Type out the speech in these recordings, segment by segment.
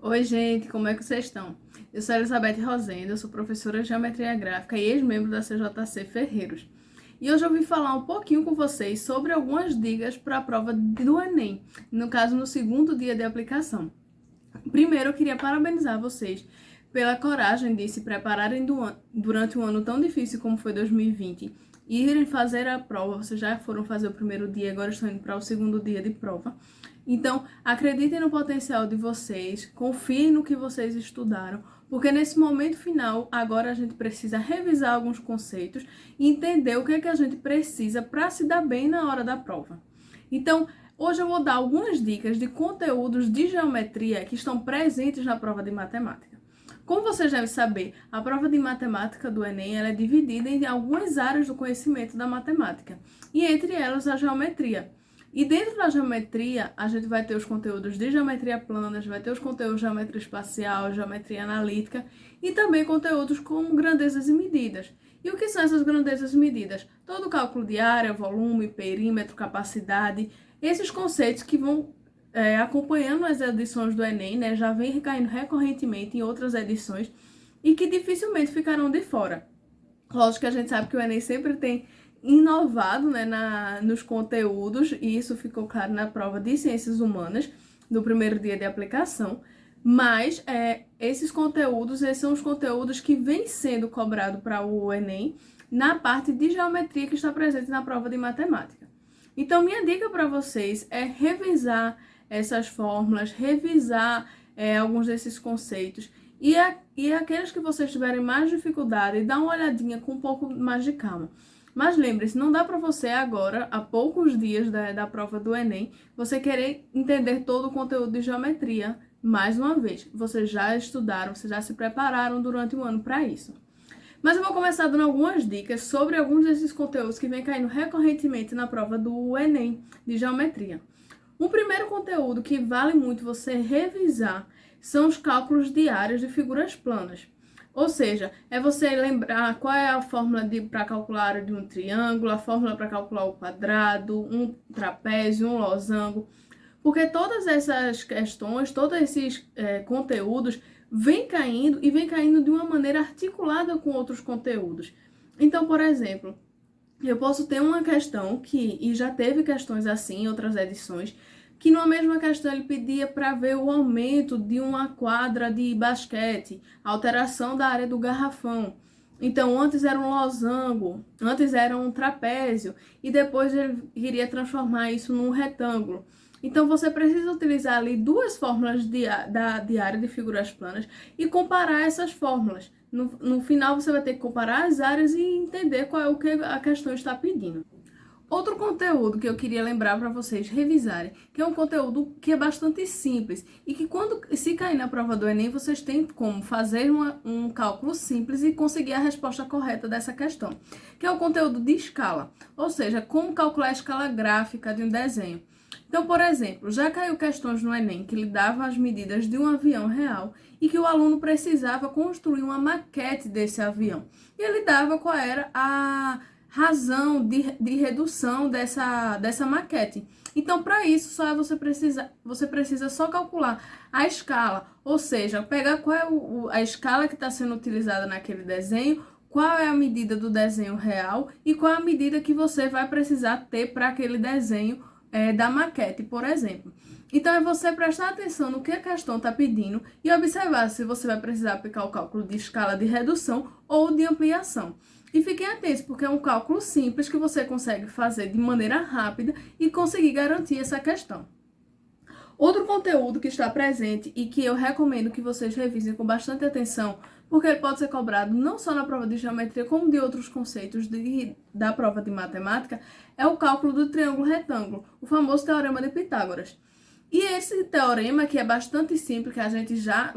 Oi, gente, como é que vocês estão? Eu sou Elizabeth Rosenda, eu sou professora de Geometria Gráfica e ex-membro da CJC Ferreiros. E hoje eu vim falar um pouquinho com vocês sobre algumas dicas para a prova do Enem, no caso, no segundo dia de aplicação. Primeiro, eu queria parabenizar vocês pela coragem de se prepararem durante um ano tão difícil como foi 2020 e irem fazer a prova. Vocês já foram fazer o primeiro dia, agora estão indo para o segundo dia de prova. Então, acreditem no potencial de vocês, confiem no que vocês estudaram, porque nesse momento final, agora a gente precisa revisar alguns conceitos e entender o que é que a gente precisa para se dar bem na hora da prova. Então, hoje eu vou dar algumas dicas de conteúdos de geometria que estão presentes na prova de matemática. Como vocês devem saber, a prova de matemática do Enem ela é dividida em algumas áreas do conhecimento da matemática, e entre elas a geometria. E dentro da geometria, a gente vai ter os conteúdos de geometria plana, vai ter os conteúdos de geometria espacial, geometria analítica e também conteúdos como grandezas e medidas. E o que são essas grandezas e medidas? Todo o cálculo de área, volume, perímetro, capacidade, esses conceitos que vão acompanhando as edições do Enem, né, já vem recaindo recorrentemente em outras edições e que dificilmente ficarão de fora. Lógico que a gente sabe que o Enem sempre tem inovado, né, nos conteúdos, e isso ficou claro na prova de Ciências Humanas, do primeiro dia de aplicação, mas esses são os conteúdos que vêm sendo cobrados para o Enem na parte de geometria que está presente na prova de matemática. Então, minha dica para vocês é revisar essas fórmulas, revisar alguns desses conceitos, e aqueles que vocês tiverem mais dificuldade, dá uma olhadinha com um pouco mais de calma. Mas lembre-se, não dá para você agora, há poucos dias da prova do Enem, você querer entender todo o conteúdo de geometria mais uma vez. Vocês já estudaram, vocês já se prepararam durante o ano para isso. Mas eu vou começar dando algumas dicas sobre alguns desses conteúdos que vem caindo recorrentemente na prova do Enem de geometria. Um primeiro conteúdo que vale muito você revisar são os cálculos de áreas de figuras planas. Ou seja, é você lembrar qual é a fórmula para calcular a área de um triângulo, a fórmula para calcular o quadrado, um trapézio, um losango. Porque todas essas questões, todos esses conteúdos vêm caindo e vêm caindo de uma maneira articulada com outros conteúdos. Então, por exemplo, eu posso ter uma questão e já teve questões assim em outras edições, que numa mesma questão ele pedia para ver o aumento de uma quadra de basquete, alteração da área do garrafão. Então, antes era um losango, antes era um trapézio, e depois ele iria transformar isso num retângulo. Então, você precisa utilizar ali duas fórmulas de área de figuras planas e comparar essas fórmulas. No final, você vai ter que comparar as áreas e entender qual é o que a questão está pedindo. Outro conteúdo que eu queria lembrar para vocês revisarem, que é um conteúdo que é bastante simples e que se cair na prova do Enem, vocês têm como fazer um cálculo simples e conseguir a resposta correta dessa questão, que é o conteúdo de escala, ou seja, como calcular a escala gráfica de um desenho. Então, por exemplo, já caiu questões no Enem que lhe davam as medidas de um avião real e que o aluno precisava construir uma maquete desse avião. E ele dava qual era a razão de redução dessa maquete. Então, para isso, você precisa só calcular a escala, ou seja, pegar qual é a escala que está sendo utilizada naquele desenho, qual é a medida do desenho real e qual é a medida que você vai precisar ter para aquele desenho da maquete, por exemplo. Então, é você prestar atenção no que a questão está pedindo e observar se você vai precisar aplicar o cálculo de escala de redução ou de ampliação. E fiquem atentos, porque é um cálculo simples que você consegue fazer de maneira rápida e conseguir garantir essa questão. Outro conteúdo que está presente e que eu recomendo que vocês revisem com bastante atenção, porque ele pode ser cobrado não só na prova de geometria, como de outros conceitos da prova de matemática, é o cálculo do triângulo retângulo, o famoso teorema de Pitágoras. E esse teorema, que é bastante simples,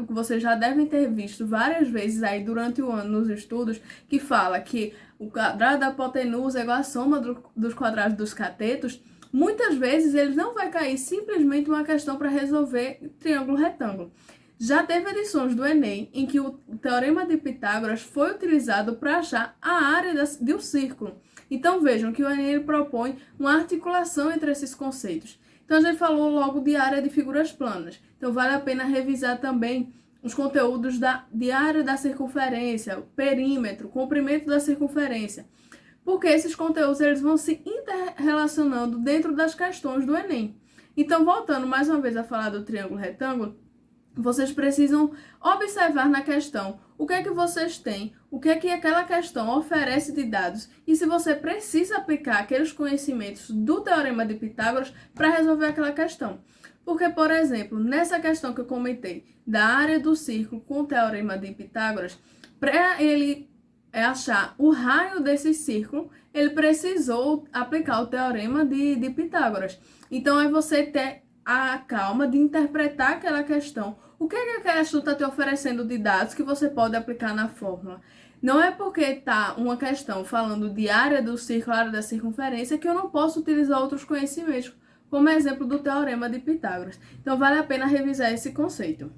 que vocês já devem ter visto várias vezes aí durante o ano nos estudos, que fala que o quadrado da hipotenusa é igual à soma dos quadrados dos catetos, muitas vezes ele não vai cair simplesmente uma questão para resolver triângulo retângulo. Já teve edições do Enem em que o teorema de Pitágoras foi utilizado para achar a área de um círculo. Então vejam que o Enem propõe uma articulação entre esses conceitos. Então, a gente falou logo de área de figuras planas. Então, vale a pena revisar também os conteúdos de área da circunferência, o perímetro, comprimento da circunferência. Porque esses conteúdos eles vão se interrelacionando dentro das questões do Enem. Então, voltando mais uma vez a falar do triângulo retângulo, vocês precisam observar na questão o que é que vocês têm, o que é que aquela questão oferece de dados e se você precisa aplicar aqueles conhecimentos do Teorema de Pitágoras para resolver aquela questão. Porque, por exemplo, nessa questão que eu comentei da área do círculo com o Teorema de Pitágoras, para ele achar o raio desse círculo, ele precisou aplicar o Teorema de Pitágoras. Então, é você ter a calma de interpretar aquela questão. O que é que a questão está te oferecendo de dados que você pode aplicar na fórmula? Não é porque está uma questão falando de área do círculo, área da circunferência, que eu não posso utilizar outros conhecimentos, como exemplo do Teorema de Pitágoras. Então, vale a pena revisar esse conceito.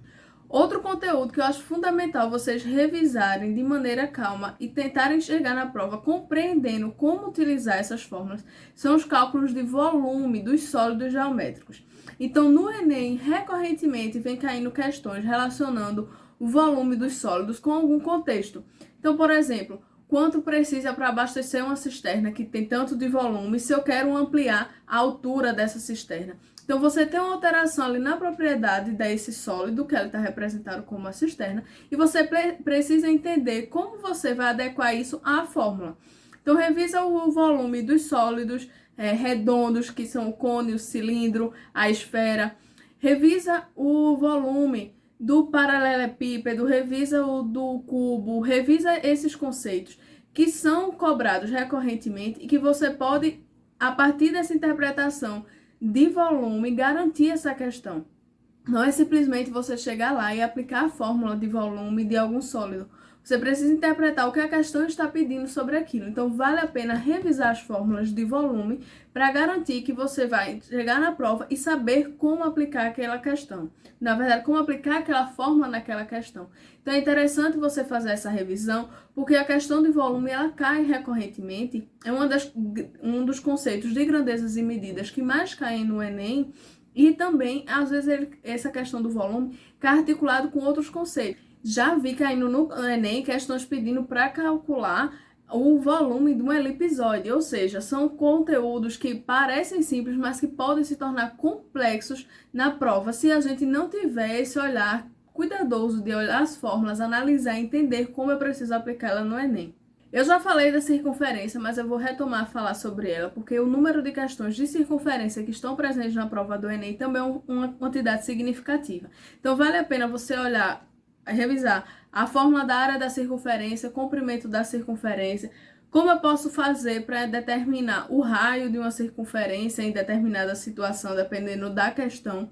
Outro conteúdo que eu acho fundamental vocês revisarem de maneira calma e tentarem chegar na prova compreendendo como utilizar essas fórmulas são os cálculos de volume dos sólidos geométricos. Então, no Enem, recorrentemente vem caindo questões relacionando o volume dos sólidos com algum contexto. Então, por exemplo, quanto precisa para abastecer uma cisterna que tem tanto de volume se eu quero ampliar a altura dessa cisterna? Então, você tem uma alteração ali na propriedade desse sólido, que ela está representado como uma cisterna, e você precisa entender como você vai adequar isso à fórmula. Então, revisa o volume dos sólidos redondos, que são o cone, o cilindro, a esfera. Revisa o volume do paralelepípedo, revisa o do cubo, revisa esses conceitos que são cobrados recorrentemente e que você pode, a partir dessa interpretação de volume, garantir essa questão. Não é simplesmente você chegar lá e aplicar a fórmula de volume de algum sólido. Você precisa interpretar o que a questão está pedindo sobre aquilo. Então, vale a pena revisar as fórmulas de volume para garantir que você vai chegar na prova e saber como aplicar aquela questão. Na verdade, como aplicar aquela fórmula naquela questão. Então, é interessante você fazer essa revisão, porque a questão de volume, ela cai recorrentemente. É um dos conceitos de grandezas e medidas que mais caem no Enem. E também, às vezes, essa questão do volume cai articulado com outros conceitos. Já vi caindo no Enem questões pedindo para calcular o volume de um elipsoide, ou seja, são conteúdos que parecem simples, mas que podem se tornar complexos na prova se a gente não tiver esse olhar cuidadoso de olhar as fórmulas, analisar e entender como eu preciso aplicá-la no Enem. Eu já falei da circunferência, mas eu vou retomar a falar sobre ela, porque o número de questões de circunferência que estão presentes na prova do Enem também é uma quantidade significativa. Então, vale a pena você olhar, revisar a fórmula da área da circunferência, comprimento da circunferência, como eu posso fazer para determinar o raio de uma circunferência em determinada situação, dependendo da questão.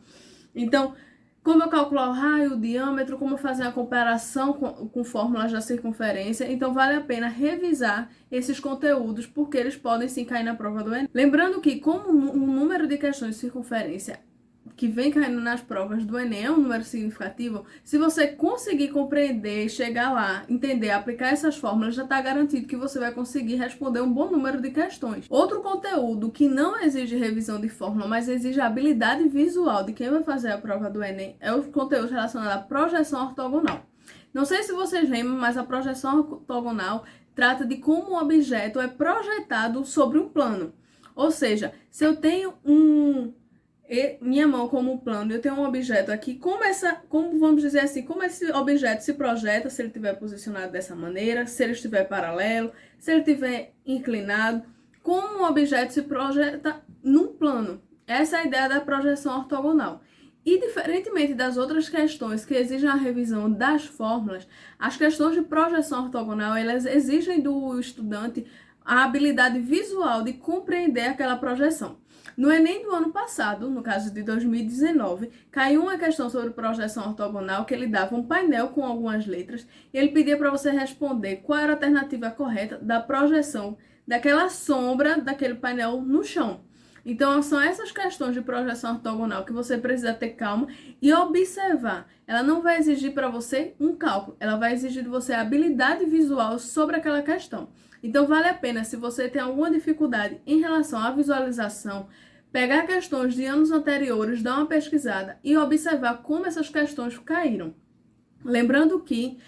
Então, como eu calcular o raio, o diâmetro, como fazer a comparação com fórmulas da circunferência. Então, vale a pena revisar esses conteúdos, porque eles podem sim cair na prova do Enem. Lembrando que, como o número de questões de circunferência que vem caindo nas provas do Enem é um número significativo, se você conseguir compreender, chegar lá, entender, aplicar essas fórmulas, já está garantido que você vai conseguir responder um bom número de questões. Outro conteúdo que não exige revisão de fórmula, mas exige a habilidade visual de quem vai fazer a prova do Enem, é o conteúdo relacionado à projeção ortogonal. Não sei se vocês lembram, mas a projeção ortogonal trata de como um objeto é projetado sobre um plano. Ou seja, se eu tenho minha mão como plano, eu tenho um objeto aqui, como vamos dizer assim, como esse objeto se projeta, se ele estiver posicionado dessa maneira, se ele estiver paralelo, se ele estiver inclinado, como um objeto se projeta num plano. Essa é a ideia da projeção ortogonal. E diferentemente das outras questões que exigem a revisão das fórmulas, as questões de projeção ortogonal, elas exigem do estudante a habilidade visual de compreender aquela projeção. No Enem do ano passado, no caso de 2019, caiu uma questão sobre projeção ortogonal que ele dava um painel com algumas letras e ele pedia para você responder qual era a alternativa correta da projeção daquela sombra daquele painel no chão. Então, são essas questões de projeção ortogonal que você precisa ter calma e observar. Ela não vai exigir para você um cálculo, ela vai exigir de você a habilidade visual sobre aquela questão. Então, vale a pena, se você tem alguma dificuldade em relação à visualização, pegar questões de anos anteriores, dar uma pesquisada e observar como essas questões caíram. Lembrando que,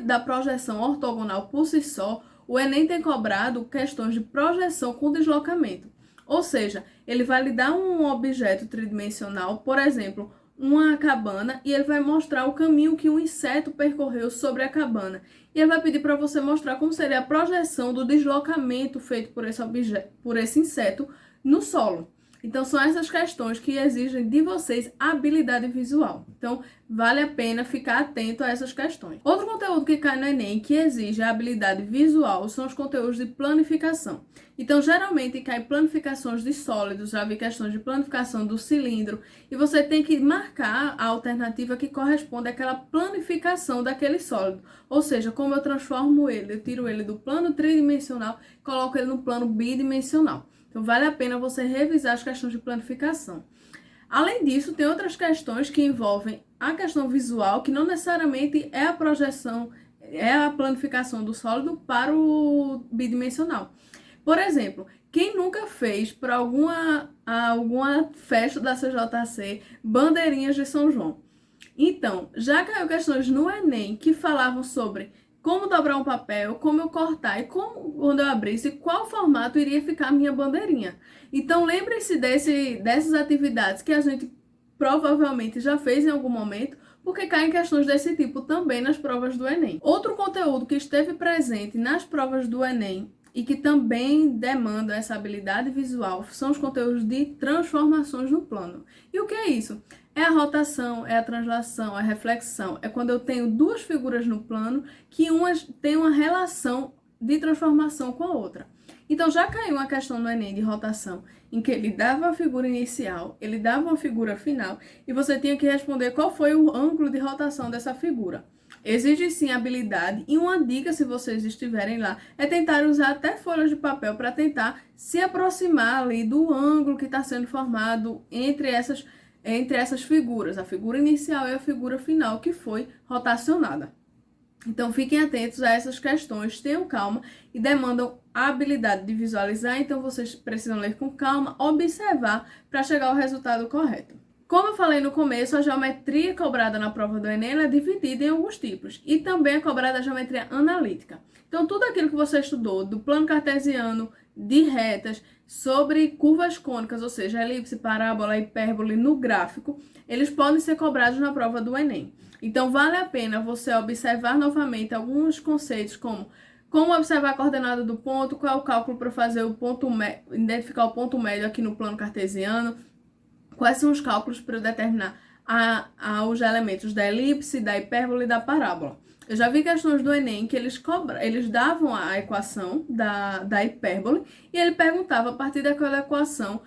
da projeção ortogonal por si só, o Enem tem cobrado questões de projeção com deslocamento. Ou seja, ele vai lhe dar um objeto tridimensional, por exemplo, uma cabana, e ele vai mostrar o caminho que um inseto percorreu sobre a cabana. E ele vai pedir para você mostrar como seria a projeção do deslocamento feito por esse inseto no solo. Então, são essas questões que exigem de vocês habilidade visual. Então, vale a pena ficar atento a essas questões. Outro conteúdo que cai no Enem que exige a habilidade visual são os conteúdos de planificação. Então, geralmente cai planificações de sólidos, já vi questões de planificação do cilindro, e você tem que marcar a alternativa que corresponde àquela planificação daquele sólido. Ou seja, como eu transformo ele, eu tiro ele do plano tridimensional e coloco ele no plano bidimensional. Então, vale a pena você revisar as questões de planificação. Além disso, tem outras questões que envolvem a questão visual, que não necessariamente é a projeção, é a planificação do sólido para o bidimensional. Por exemplo, quem nunca fez para alguma festa da CJC bandeirinhas de São João? Então, já caiu questões no Enem que falavam sobre como dobrar um papel, como eu cortar e como, quando eu abrisse, qual formato iria ficar a minha bandeirinha. Então, lembre-se dessas atividades que a gente provavelmente já fez em algum momento, porque caem questões desse tipo também nas provas do Enem. Outro conteúdo que esteve presente nas provas do Enem e que também demanda essa habilidade visual são os conteúdos de transformações no plano. E o que é isso? É a rotação, é a translação, é a reflexão. É quando eu tenho duas figuras no plano que uma tem uma relação de transformação com a outra. Então, já caiu uma questão no Enem de rotação, em que ele dava uma figura inicial, ele dava uma figura final, e você tinha que responder qual foi o ângulo de rotação dessa figura. Exige sim habilidade, e uma dica, se vocês estiverem lá, é tentar usar até folhas de papel para tentar se aproximar ali do ângulo que está sendo formado entre essas figuras, a figura inicial e a figura final que foi rotacionada. Então, fiquem atentos a essas questões, tenham calma e demandam a habilidade de visualizar, então vocês precisam ler com calma, observar para chegar ao resultado correto. Como eu falei no começo, a geometria cobrada na prova do Enem é dividida em alguns tipos e também é cobrada a geometria analítica. Então, tudo aquilo que você estudou do plano cartesiano, de retas, sobre curvas cônicas, ou seja, elipse, parábola, hipérbole no gráfico, eles podem ser cobrados na prova do Enem. Então, vale a pena você observar novamente alguns conceitos como observar a coordenada do ponto, qual é o cálculo para fazer identificar o ponto médio aqui no plano cartesiano, quais são os cálculos para determinar os elementos da elipse, da hipérbole e da parábola. Eu já vi questões do Enem que eles davam a equação da hipérbole e ele perguntava a partir daquela equação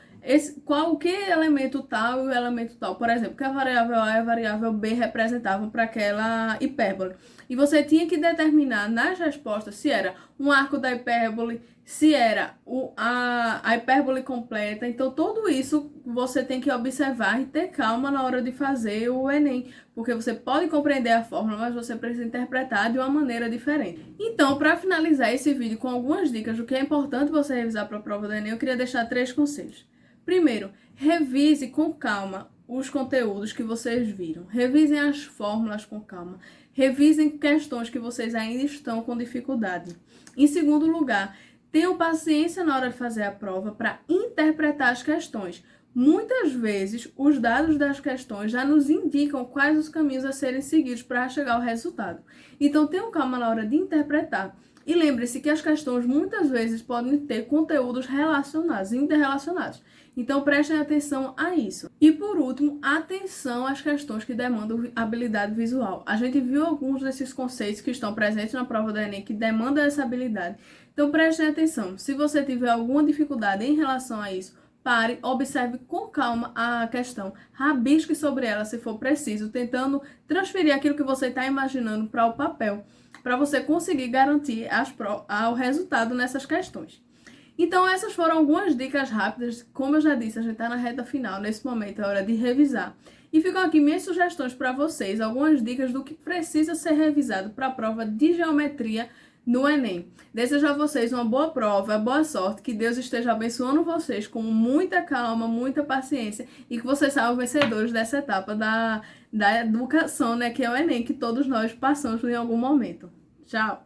que elemento tal e o elemento tal. Por exemplo, que a variável A e a variável B representavam para aquela hipérbole. E você tinha que determinar nas respostas se era um arco da hipérbole, se era a hipérbole completa. Então, tudo isso você tem que observar e ter calma na hora de fazer o Enem, porque você pode compreender a fórmula, mas você precisa interpretar de uma maneira diferente. Então, para finalizar esse vídeo com algumas dicas do que é importante você revisar para a prova do Enem, eu queria deixar 3 conselhos. Primeiro, revise com calma os conteúdos que vocês viram. Revisem as fórmulas com calma. Revisem questões que vocês ainda estão com dificuldade. Em segundo lugar, tenham paciência na hora de fazer a prova para interpretar as questões. Muitas vezes, os dados das questões já nos indicam quais os caminhos a serem seguidos para chegar ao resultado. Então, tenham calma na hora de interpretar. E lembre-se que as questões muitas vezes podem ter conteúdos relacionados, interrelacionados. Então, prestem atenção a isso. E, por último, atenção às questões que demandam habilidade visual. A gente viu alguns desses conceitos que estão presentes na prova do Enem que demandam essa habilidade. Então, prestem atenção. Se você tiver alguma dificuldade em relação a isso, pare, observe com calma a questão, rabisque sobre ela se for preciso, tentando transferir aquilo que você está imaginando para o papel, para você conseguir garantir o resultado nessas questões. Então, essas foram algumas dicas rápidas. Como eu já disse, a gente está na reta final, nesse momento é hora de revisar. E ficam aqui minhas sugestões para vocês, algumas dicas do que precisa ser revisado para a prova de geometria no Enem. Desejo a vocês uma boa prova, boa sorte, que Deus esteja abençoando vocês com muita calma, muita paciência e que vocês saiam vencedores dessa etapa da educação, né, que é o Enem, que todos nós passamos em algum momento. Tchau!